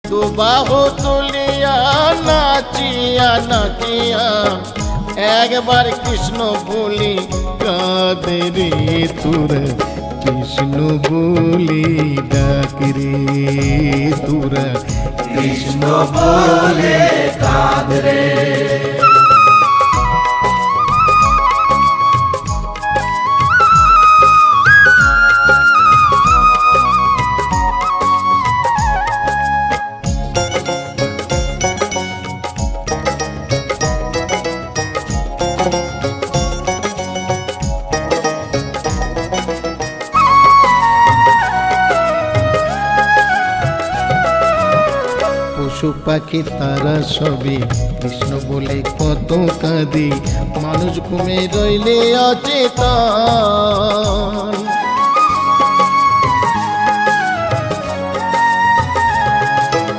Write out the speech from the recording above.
দুবাহু তুলিয়া নাচিয়া নাচিয়া একবার কৃষ্ণ বলি কাঁদে রে তোরা কৃষ্ণ বলি ডাকে রে তোরা কৃষ্ণ বলে কাঁদ রে। পশু পাখি তারা সবে কৃষ্ণ বলে কত কাঁদে, মানুষ ঘুমে রইলে অচেতন।